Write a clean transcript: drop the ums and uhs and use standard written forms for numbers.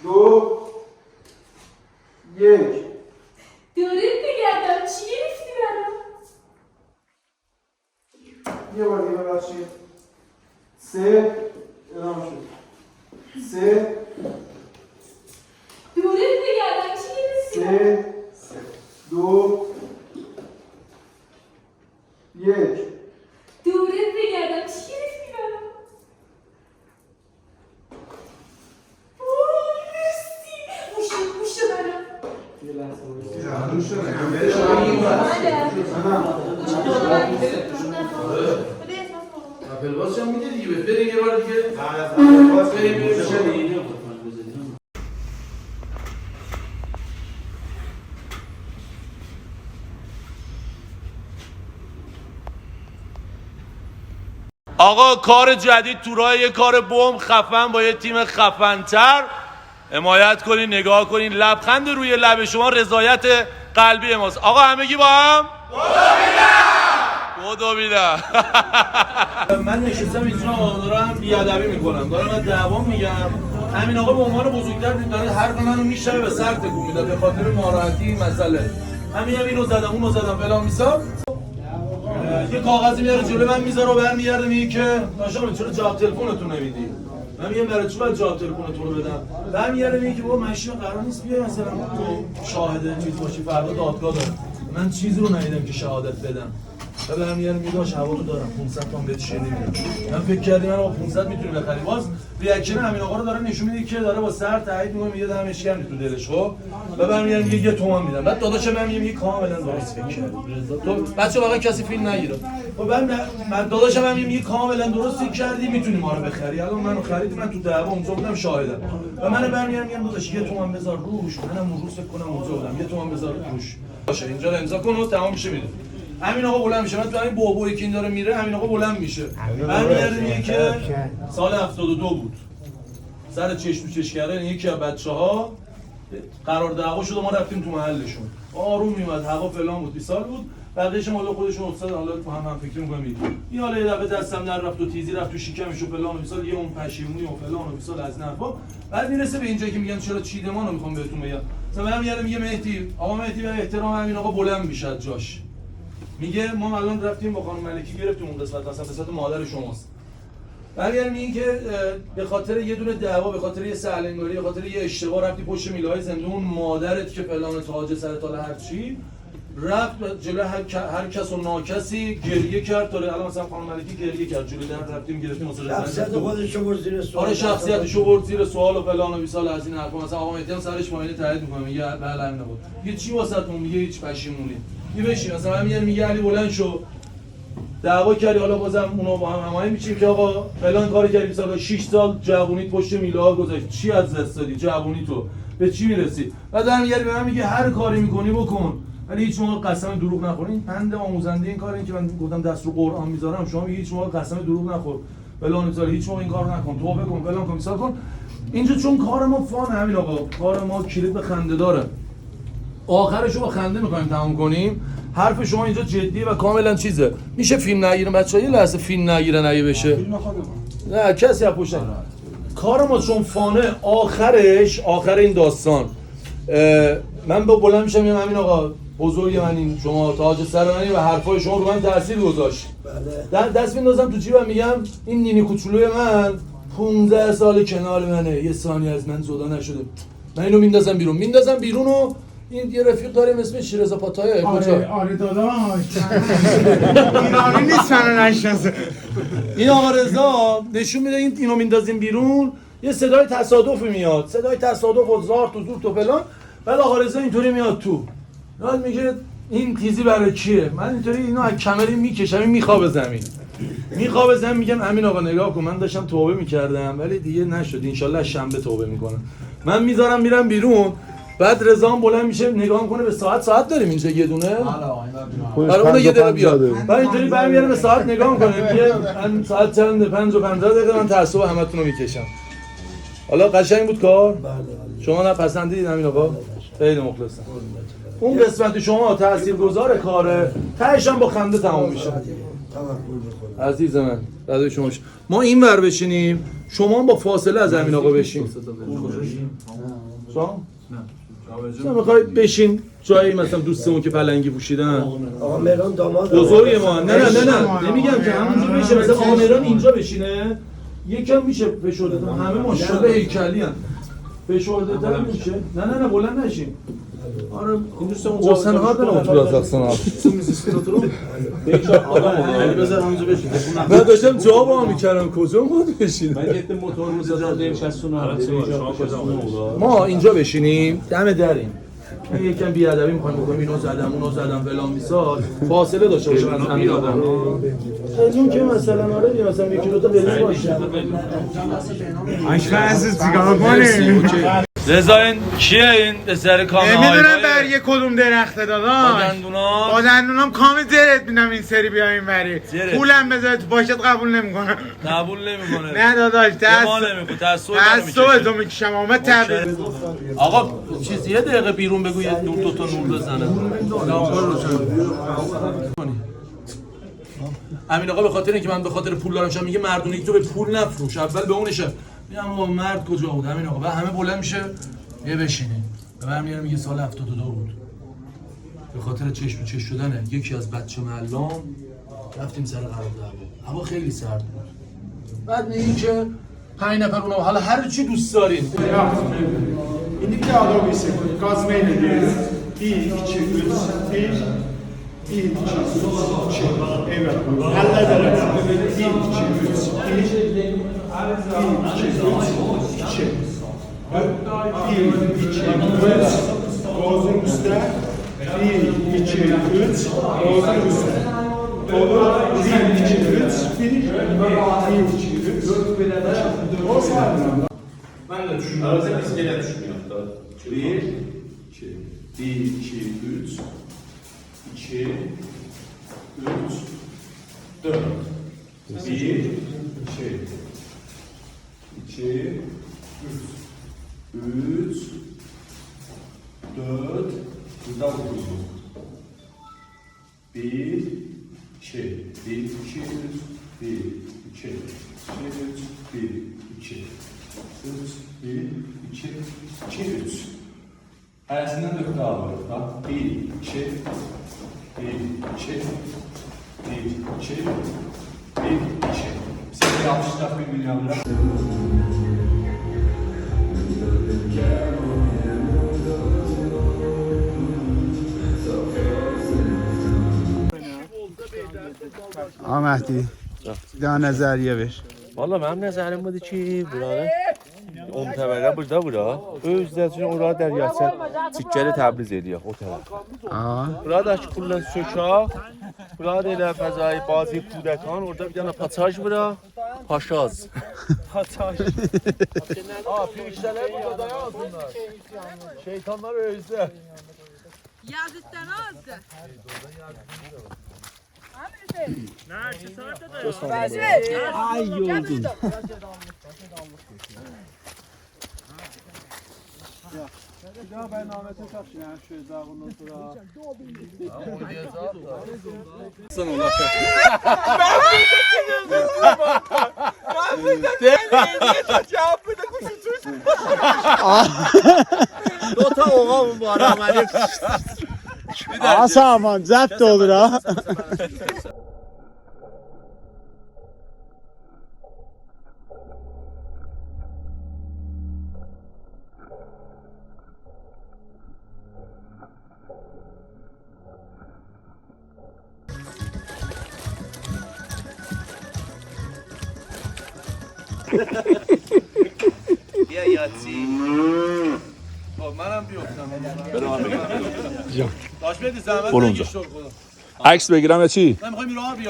دو یک. دورت بگردم چی گرفتی برام؟ یه بار دیگه ببخشید. سه ادامه شد. سه دورت بگردم چی گرفتی برام؟ سه دو یک. دورت بگردم چی گرفتی برام؟ وای مرسی موشه برام. یه لحظه پلواز هم میده دیگه بریم یه بار دیگه بریم شدید. آقا کار جدید تو راه یه کار بم خفن با یه تیم خفن‌تر حمایت کنین، نگاه کنین، لبخند روی لب شما رضایت قلبی ماست. آقا همگی با هم خدا بیدم. من نشستم اینجا دارم بیادبی میکنم، دارم از دعوام میگم. همین آقا به عنوان بزرگتر داره حرف منو میشنوه به سر تکون میده به خاطر ناراحتی مسئله. همین اینو زدم اونو زدم فلان میسا. یه کاغذی میاره جلوی من میذاره و برمیگرده میگه که داشتم چرا جواب تلفنتون نمیدی؟ من میگم برای چی باید جواب تلفنتون رو بدم؟ برمیگرده میگه که بابا ماشین قرار نیست بیای مثلا تو شاهد چیز باشی فردا دادگاه داره. من چیزی رو ندیدم که شهادت بدم. و برمیگرده میگه داش هواتو دارم 500 تومن بهت شیرینی میدم. من فکر کردم من با 500 میتونی بخری. باز ریاکشن همین آقا رو داره نشون میده که داره با سر تایید میکنه میگه دمش گرم تو دلش خب. و برمیگرده میگه 1 تومن میدم. بعد داداش من میگه کاملا درست فکر کرد. تو بچه‌ها واقعا کسی فیلم نگیره. خب من داداشم هم میگه کاملا درست فکر کردی میتونی ما رو بخری. الان منو خرید من تو دعوا اونجا بودم شاهدم. و من برمیگردم میگم داداش 1 تومن بذار روش. منم اون روز فکر کنم اونجا بودم 1 تومن بذار روش. باشه اینجا رو امضا کن و تمام میشه میده. همین آقا بلند میشه. من تو همین بابایی که این داره میره همین آقا بلند میشه. برمیگرده میگه که سال 72 بود. سر چشم تو چش کردن یکی از بچه‌ها قرار دعوا شد و ما رفتیم تو محلشون. آروم میومد هوا فلان بود 20 سال بود. بقیه‌اش حالا خودشون افتاد حالا تو هم فکر می‌کنم این حالا یه دفعه دستم در رفت و تیزی رفت تو شکمش و فلان و مثلا یه اون پشیمونی و فلان و مثلا از نرفا. بعد میرسه به اینجایی که میگن چرا چیدمانو میخوام بهتون بگم. مثلا من میگه مهدی آقا مهدی به احترام همین آقا بلند میشه جاش. میگه ما الان رفتیم با خانم ملکی گرفتیم اون قسمت اصلا قسمت مادر شماست. برگردیم این که به خاطر یه دونه دعوا به خاطر یه سهلنگاری به خاطر یه اشتباه رفتی پشت میله‌های زندون مادرت که فلان تاج سر تال هر چی رفت جلوی هر کس و ناکسی گریه کرد. داره الان مثلا خانم ملکی گریه کرد جلوی در رفتیم گرفتیم مثلا شخصیت خودش رو برد زیر سوال. آره شخصیتش رو برد زیر سوال و فلان و بیسال از این حرفا. مثلا آقا مهدی سرش ماینه تایید میکنه میگه بله همین بود. میگه چی واسهتون؟ میگه هیچ پشیمونی. یه بشین مثلا میگه علی بلند شو دعوا کردی حالا بازم اونا با هم هماهنگ میشیم که آقا فلان کارو کردی مثلا 6 سال جوونیت پشت میله‌ها گذاشت چی از دست دادی جوونی تو به چی میرسی؟ بعد برمیگردی به من میگه هر کاری میکنی بکن ولی هیچ موقع قسم دروغ نخور. این پند آموزنده این کار این که من گفتم دست رو قرآن میذارم شما هیچ موقع قسم دروغ نخور فلان مثلا هیچ موقع این کارو نکن توبه کن فلان کن مثال کن. اینجا چون کار ما فان همین آقا کار ما کلید به خنده داره آخرش رو با خنده می‌خوایم تموم کنیم. حرف شما اینجا جدیه و کاملا چیزه. میشه فیلم نگیرن بچه‌ها یه لحظه فیلم نگیرن اگه بشه. نه کسی از پشت کار ما چون فانه آخر این داستان من با بلند میشم میگم همین آقا بزرگ من این شما تاج سر منی و حرفای شما رو من تاثیر گذاشت. دست میندازم تو جیبم میگم این نینی کوچولوی من 15 سال کنار منه یه ثانیه از من جدا نشده. من اینو میندازم بیرون و این یه رفیق داریم اسمش رضا پاتایه. آره داداش ایرانی نیست منو نشناسه. این آقا رضا نشون میده اینو میندازیم بیرون یه صدای تصادفی میاد صدای تصادف و زار تو زور تو فلان. بعد آقا رضا اینطوری میاد تو بعد میگه این تیزی برای کیه؟ من اینطوری اینو از کمری میکشم این میخوابه زمین میگم امین آقا نگاه کن من داشتم توبه میکردم ولی دیگه نشد انشالله شنبه توبه میکنم. من میذارم میرم بیرون. بعد رضا هم بلند میشه نگاه میکنه به ساعت داریم اینجا یه دونه برای اون یه دقیقه بیاد. بعد اینطوری برمیگره به ساعت نگاه میکنه میگه من ساعت چنده 5 و 15 دقیقه من تعصب همتون رو میکشم. حالا قشنگ بود کار؟ شما نپسندیدید همین آقا؟ خیلی مخلصم. اون قسمت شما تاثیرگذار کاره تهش هم با خنده تموم میشه. عزیز من بعد شما ما این ور بشینیم شما با فاصله از امین آقا بشین شما نه میخوای بشین جایی مثلا دوستمون که پلنگی پوشیدن آقا مهران داماد بزرگ ما نه نمیگم که همونجا بشه مثلا آقا مهران اینجا بشینه یکم میشه فشرده تر همه ماشاءالله هیکلی ان فشرده تر میشه نه بلند نشین آره این دوستمون حسین ها دارم oturacaksın abi بذار همونجا بشین من داشتم جواب میکردم کجا بود بشین من گفتم موتورمو زدم نشستون ما اینجا بشینیم دم دریم من یکم بیادبی میخوایم بکنیم اینو زدم فلان بیسار فاصله داشته باشیم از همین آدم خیلیون که مثلا آره دیگه مثلا یکی دو تا بریز باشه عشق عزیز چیکار کنی؟ رضا این کیه این اثر کامه های نمیدونم برگه کدوم درخته داداش با دندونام کامل زرت میدم این سری بیایم بری پولم بذاره تو پاشت قبول نمیکنم قبول نمیکنه نه داداش دست تو میکشم آمد تبریز آقا چیزی یه دقیقه بیرون بگو یه دو تا نور بزنه امین آقا به خاطر اینکه من به خاطر پول دارم میگه مردونگی تو به پول نفروش اول به اونشه میگم آقا مرد کجا بود امین آقا و همه بلند میشه یه بشینه و برمیگره میگه سال 72 بود به خاطر چشم تو چشم شدنه یکی از بچه معلم رفتیم سر قرار دعوا هوا خیلی سرد بود بعد میگیم که 5 نفر اونم حالا هر چی دوست دارین İndiki adamıysa gazmayla diyoruz. 1, 2, 3, 1, 2, 3, evet. Hallederek. 1, 2, 3, 1, 2, 3, 2. 1, 2, 3, gazın üstüne. 1, 2, 3, gazın üstüne. Olur. 1, 2, 3, 1, 2, 3. O saatte. Ben de düşünüyorum. Arada biz gene düşünüyoruz da. 1, 2, 1, 2, 3, 2, 3, 4. 1, 2, 2, 3, 4, burada okudum. 1, 2, 1, 2, 3, 1, 2, 3, 1, 2, 3, 1, 2, 2, 3. Hərəsindən nöqtə alırıq da. 1, 2, 1, 2, 1, 2, 1, 2. Bizə yapışdaq bir milyonlar. Ahmet'i daha nəzəriyə ver. Valla mənim nəzərim budur ki, buranı 10 təbəqə burada bura. Özdə üçün ora dəryəsən tikkəli təbliz eləyək o tərəf. Buradakı pulları sökək. Burada elə fəzai bazı kudəkan, orada bir dənə pasaj bura. Paşaz. Pasaj. Firiştələr burada dayansınlar. Şeytanlar özdə. Yazıktan azdı. Ay yoldun. Ya ben Ahmet'e kapşın yani şu ezağından sonra. Dota oğa mı bu adam? Asa aman zəbt olur ha. Bia yatsi. منم بیفتم داشت بدی زحمت برو اونجا. عکس بگیرم یا چی؟ من میخوام راه بیام